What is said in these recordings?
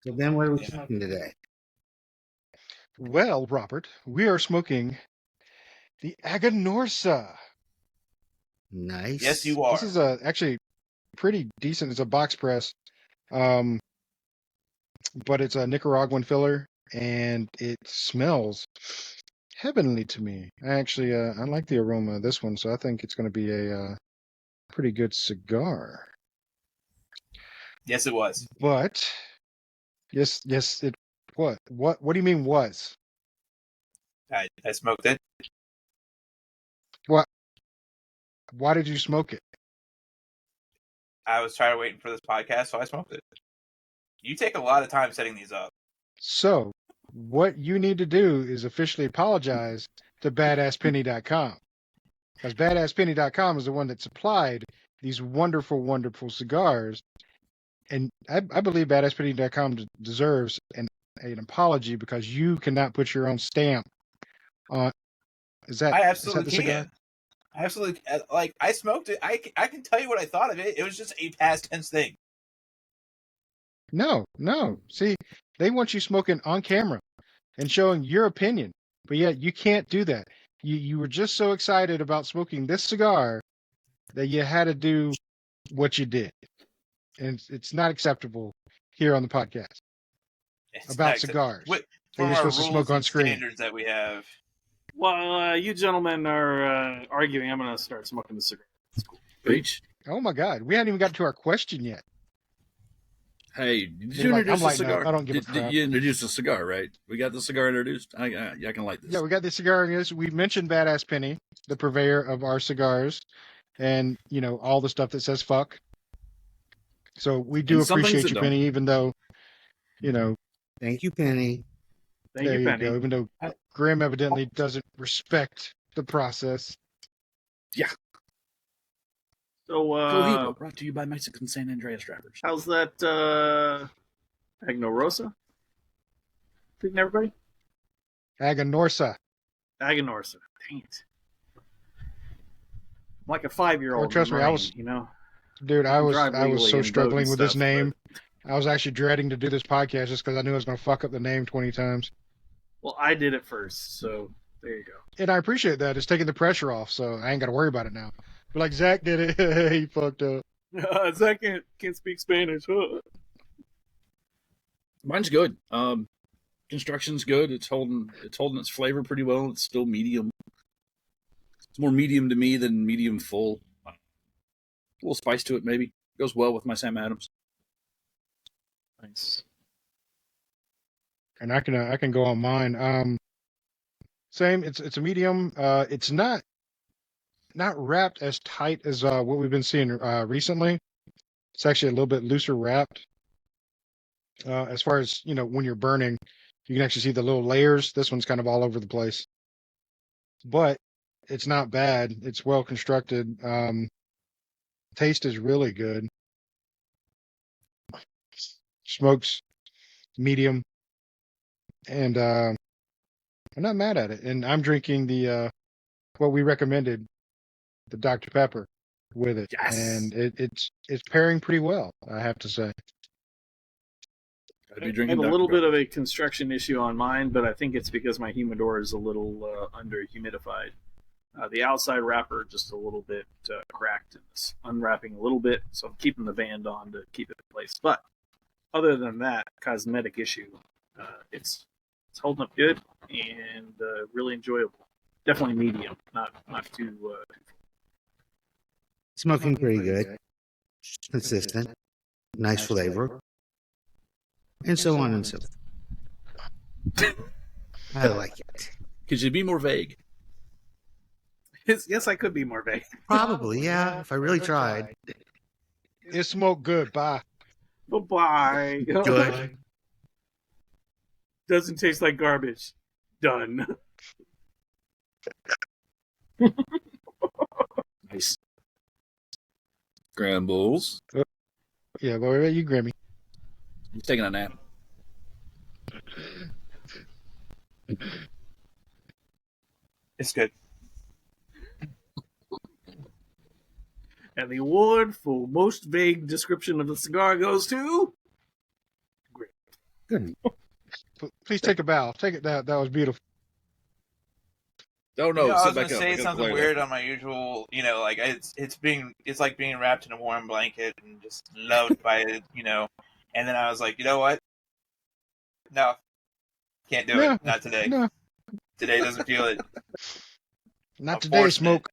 So Ben, what are we smoking today? Well, Robert, we are smoking the Aganorsa. Nice. Yes, you are. This is actually pretty decent. It's a box press, but it's a Nicaraguan filler, and it smells heavenly to me. I like the aroma of this one, so I think it's going to be a pretty good cigar. Yes, it was. But yes, it what? What do you mean was? I smoked it. What? Why did you smoke it? I was trying to wait for this podcast, so I smoked it. You take a lot of time setting these up. So, what you need to do is officially apologize to BadassPenny.com. Because BadassPenny.com is the one that supplied these wonderful, wonderful cigars. And I believe BadassPenny.com deserves an apology because you cannot put your own stamp on. I absolutely the cigar? can. I absolutely, like, I smoked it. I can tell you what I thought of it. It was just a past tense thing. No. See, they want you smoking on camera and showing your opinion, but yet you can't do that. You were just so excited about smoking this cigar that you had to do what you did, and it's not acceptable here on the podcast about cigars. From you're our supposed to rules smoke on and screen. standards that we have. Well, you gentlemen are arguing. I'm going to start smoking the cigar. That's cool. Preach. Oh my God, we hadn't even got to our question yet. Hey, did You're you like, introduce I'm the like, cigar? no, I don't give a crap. Did you introduce the cigar, right? We got the cigar introduced. I can like this. Yeah, we got the cigar. We mentioned Badass Penny, the purveyor of our cigars, and all the stuff that says fuck. So we do And some things appreciate that you, don't. Penny, even though, Thank you, Penny. Thank there you, Penny. go. Even though Grimm evidently doesn't respect the process. Yeah. So, Corojo, brought to you by Mexican San Andreas Drivers. how's that Aganorsa? Treating everybody? Aganorsa. Aganorsa. Dang it. I'm like a 5-year-old. Oh, trust me, I Marine, was- I Dude, I can was drive so legally and struggling vote with and this stuff, name. I was actually dreading to do this podcast just because I knew I was going to fuck up the name 20 times. Well, I did it first, so there you go. And I appreciate that. It's taking the pressure off, so I ain't got to worry about it now. But like Zack did it, he fucked up. Zack can't speak Spanish. Huh? Mine's good. Construction's good. It's holding its flavor pretty well. It's still medium. It's more medium to me than medium full. A little spice to it, maybe. Goes well with my Sam Adams. Nice. And I can go on mine. Same. It's a medium. It's not wrapped as tight as what we've been seeing recently. It's actually a little bit looser wrapped. As far as when you're burning, you can actually see the little layers. This one's kind of all over the place, but it's not bad. It's well constructed. Taste is really good. Smokes medium, and I'm not mad at it. And I'm drinking the what we recommended, the Dr. Pepper, with it, Yes. and it's pairing pretty well, I have to say. Gotta be I drinking have a Dr. little bit Pepper. of a construction issue on mine, but I think it's because my humidor is a little under humidified. The outside wrapper just a little bit cracked, and it's unwrapping a little bit, so I'm keeping the band on to keep it in place. But other than that cosmetic issue, it's holding up good and really enjoyable. Definitely medium, not too. Smoking pretty good. Consistent. Nice flavor. And so on and so forth. I like it. Could you be more vague? Yes, I could be more vague. Probably, yeah, if I really tried. It smoked good. Bye. Bye-bye. Good. Doesn't taste like garbage. Done. Nice. Scrambles. Yeah, but what about you, Grimmy? He's taking a nap. It's good. And the award for most vague description of the cigar goes to Grimm. Good. Please take a bow. Take it. That was beautiful. Oh no, I was sit gonna back up. I say gotta something glare weird on my usual, like it's like being wrapped in a warm blanket and just loved by it, And then I was like, you know what? No, can't do No, it. Not today. no, Today doesn't feel it. not I'm today, forcing Smoke.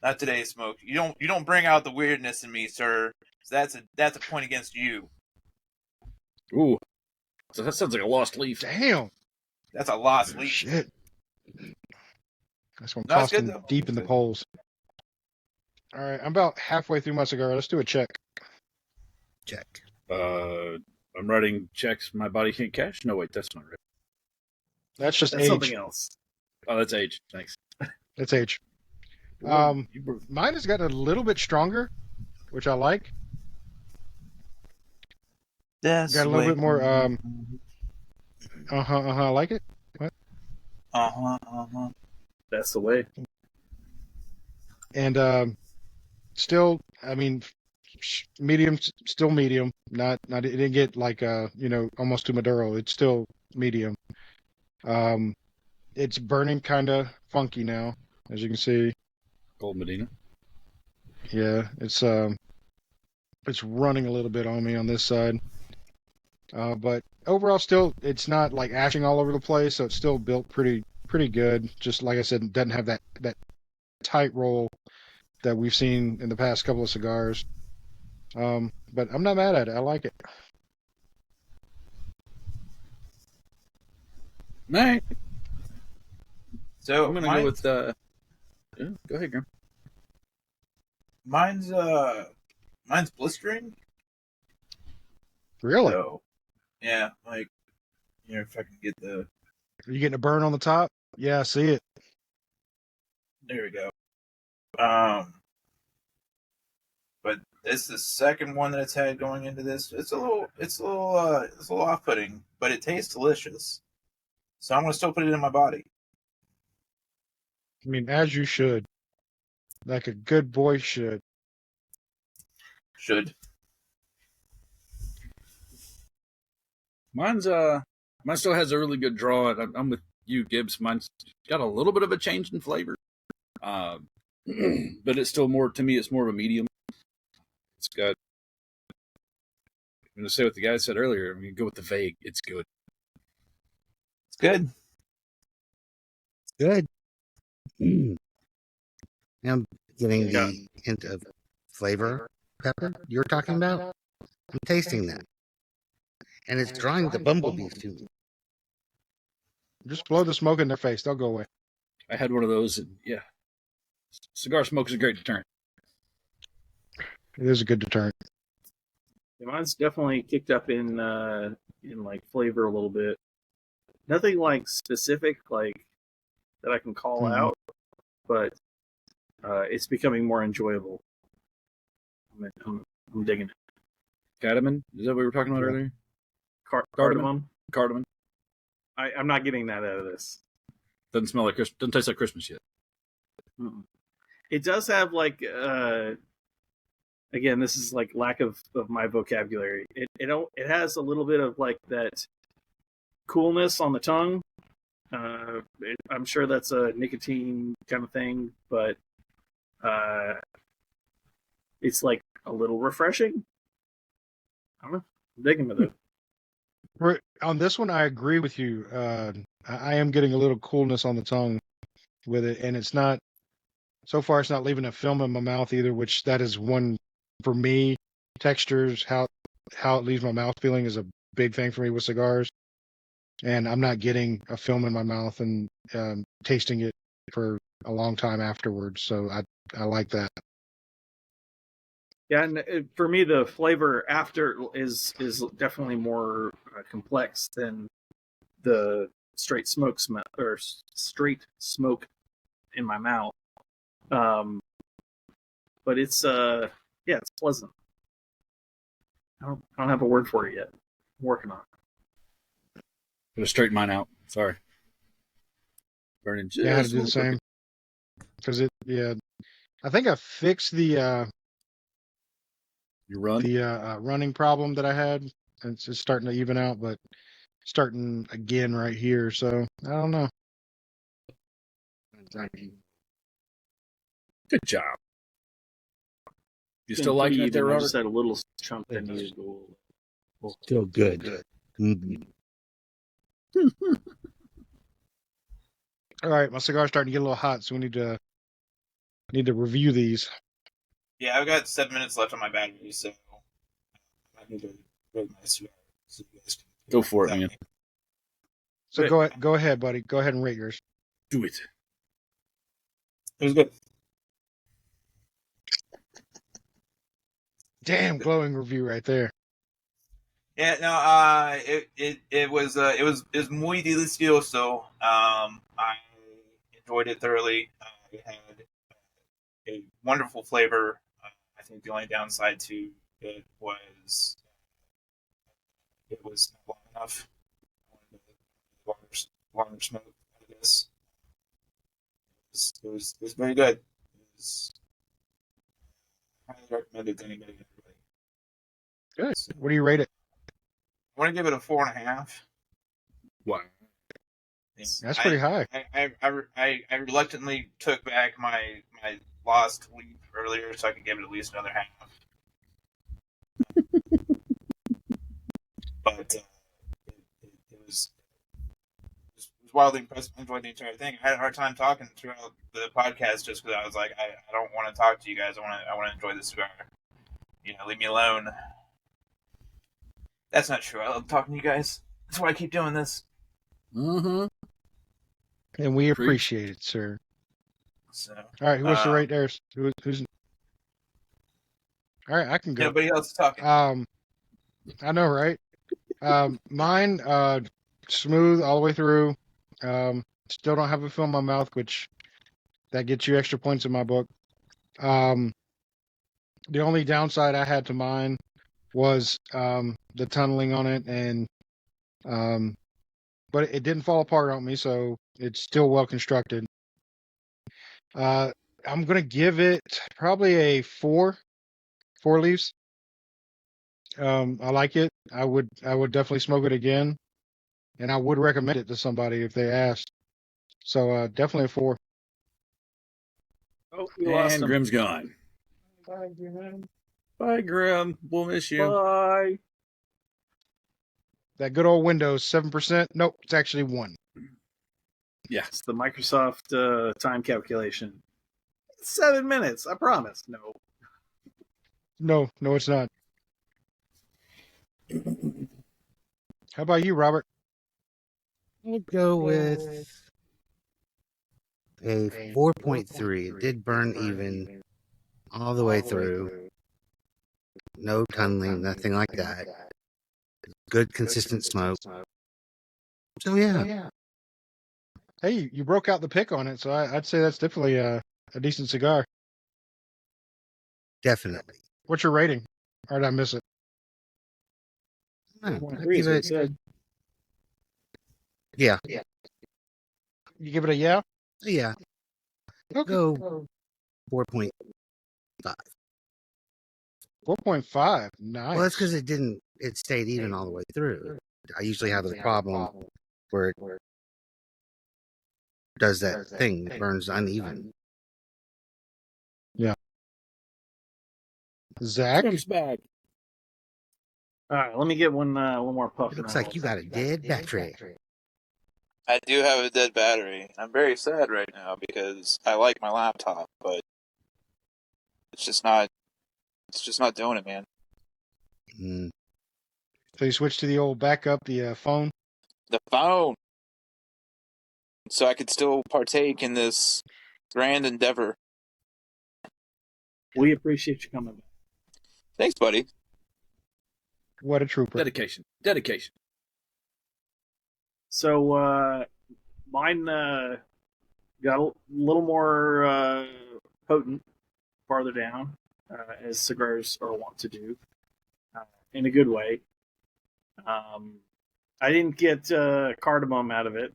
Not today, Smoke. You don't bring out the weirdness in me, sir. So that's a point against you. that. Ooh, so that sounds like a lost leaf. Damn. That's a lost leaf. Shit. That's going to No, it's cost good, him though. deep in the polls. All right, I'm about halfway through my cigar. Let's do a check. Check. I'm writing checks my body can't cash. No, wait, that's not right. That's just That's age. something else. Oh, that's age. Thanks. That's age. Well, Mine has gotten a little bit stronger, which I like. That's Got a little bit more. I like it. That's the way. And still, I mean, medium, still medium. Not. It didn't get like almost to Maduro. It's still medium. It's burning kind of funky now, as you can see. Gold Medina. Yeah, it's running a little bit on me on this side. But overall, still, it's not like ashing all over the place, so it's still built pretty good. Just like I said, it doesn't have that tight roll that we've seen in the past couple of cigars. But I'm not mad at it. I like it. All right. So I'm gonna go with. Yeah, go ahead, Grimm. mine's blistering. Really? So, yeah, if I can get the. Are you getting a burn on the top? Yeah, I see it. There we go. But this is the second one that it's had going into this. It's a little off-putting, but it tastes delicious. So I'm gonna still put it in my body. I mean, as you should. Like a good boy should. Should. Mine still has a really good draw. I'm with you, Gibbs. Mine's got a little bit of a change in flavor, but it's still more to me. It's more of a medium. It's got. I'm gonna say what the guy said earlier. I'm gonna go with the vague. It's good. It's good. Good. I'm getting the hint of flavor pepper you're talking about. I'm tasting that. And it's drawing the bumblebees to me. Just blow the smoke in their face. They'll go away. I had one of those, and yeah, cigar smoke is a great deterrent. It is a good deterrent. Yeah, mine's definitely kicked up in like flavor a little bit. Nothing like specific like that I can call out, but it's becoming more enjoyable. I'm digging it. Cardamom? Is that what we were talking about earlier? Cardamom. Cardamom. I'm not getting that out of this. Doesn't smell like Christmas. Doesn't taste like Christmas yet. Mm-mm. It does have like again, this is like lack of my vocabulary. It has a little bit of like that coolness on the tongue. I'm sure that's a nicotine kind of thing, but it's like a little refreshing. I don't know. I'm digging it. On this one, I agree with you. I am getting a little coolness on the tongue with it, and it's not. So far, it's not leaving a film in my mouth either, which that is one for me. Textures, how it leaves my mouth feeling is a big thing for me with cigars, and I'm not getting a film in my mouth and tasting it for a long time afterwards. So I like that. Yeah, and for me, the flavor after is definitely more complex than the straight smoke smell or straight smoke in my mouth. But it's it's pleasant. I don't have a word for it yet. I'm working on it. Gotta straighten mine out. Sorry. Burning. Yeah, I had to do the same because I think I fixed the You run. running problem that I had. It's just starting to even out, but starting again right here. So I don't know. Good job. You Been still liking pretty it there, even. I Robert? just had a little chunk that needed to go. Still good. Mhm. All right, my cigar's starting to get a little hot, so we need to review these. Yeah, I've got 7 minutes left on my battery, so I need to rate my cigar. So you guys can Go for it, without man. me. So Good. go ahead, buddy. Go ahead and rate yours. Do it. It was good. Damn, glowing review right there. Yeah, no, it was muy delicioso. I enjoyed it thoroughly. It had a wonderful flavor. I think the only downside to it was not long enough. I wanted longer smoke, I guess. It was very good. It was highly recommended to anybody and everybody. Good. So, What do you rate it? I want to give it a 4.5. Wow. That's pretty high. I reluctantly took back my lost leap earlier, so I could give it at least another half. But it was wildly impressive. I enjoyed the entire thing. I had a hard time talking throughout the podcast just because I was like, I don't want to talk to you guys. I want to enjoy the cigar. Leave me alone. That's not true. I love talking to you guys. That's why I keep doing this. Mm-hmm. And we Preach. appreciate it, sir. So, All right, who wants to rate theirs? Who's? All right, I can go. nobody else is talking. I know, right? Mine, smooth all the way through. Still don't have a feel in my mouth, which that gets you extra points in my book. The only downside I had to mine was the tunneling on it, and but it didn't fall apart on me, so it's still well constructed. I'm gonna give it probably a 4 leaves. I like it. I would definitely smoke it again, and I would recommend it to somebody if they asked. So definitely a 4. Oh, we lost And him. Grimm's gone. Bye, Grim. Bye, Grimm. We'll miss you. Bye. That good old Windows 7%. Nope, it's actually 1. Yeah. It's the Microsoft time calculation. 7 minutes, I promise. No. No, it's not. How about you, Robert? I'll go with a 4.3. It did burn even all the way through. No tunneling, nothing like that. Good, consistent smoke. So, yeah. Hey, you broke out the pick on it, so I'd say that's definitely a decent cigar. Definitely. What's your rating? Or did I miss it? I Agree, give is what it, it said. yeah. You give it a yeah? Yeah. Okay. Go 4.5. 4.5. Nice. Well, that's because it stayed even all the way through. I usually have a problem where it does that thing, it burns uneven. Zach? Grimm's back. All right, let me get one more puff. It looks like you got a dead battery. I do have a dead battery. I'm very sad right now because I like my laptop, but it's just not doing it, man. Mm. So you switch to the old backup, the phone? The phone. So I could still partake in this grand endeavor. We appreciate you coming back. Thanks, buddy. What a trooper. Dedication. So mine got a little more potent farther down, as cigars are wont to do, in a good way. I didn't get cardamom out of it,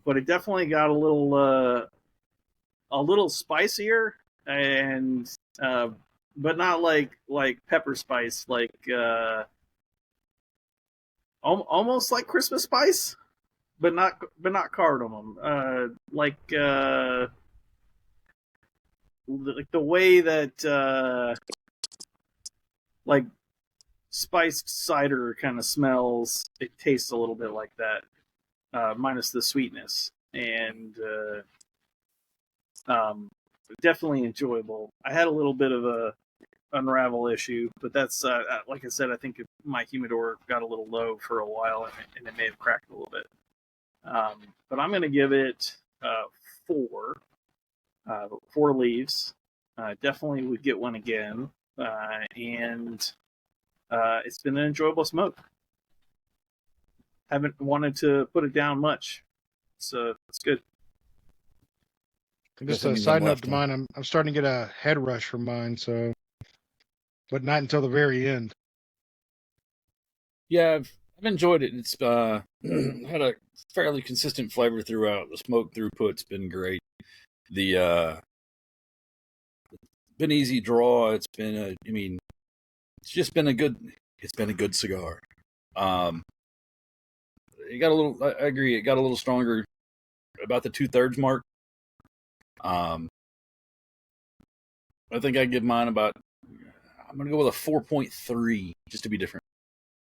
but it definitely got a little spicier, and but not like pepper spice, like almost like Christmas spice, but not cardamom. Like the way that like spiced cider kind of smells. It tastes a little bit like that, minus the sweetness, and definitely enjoyable. I had a little bit of a unravel issue, but that's like I said, I think my humidor got a little low for a while, and it may have cracked a little bit. But I'm going to give it 4 leaves. Definitely would get one again, and it's been an enjoyable smoke. Haven't wanted to put it down much, so it's good. And just Guess I a need side one note left, to huh? mine, I'm starting to get a head rush from mine, so but not until the very end. Yeah, I've enjoyed it. It's had a fairly consistent flavor throughout. The smoke throughput's been great. The been easy draw. It's been it's just been a good cigar. It got a little. I agree. It got a little stronger about the 2/3 mark. I think I give mine about. I'm gonna go with a 4.3 just to be different.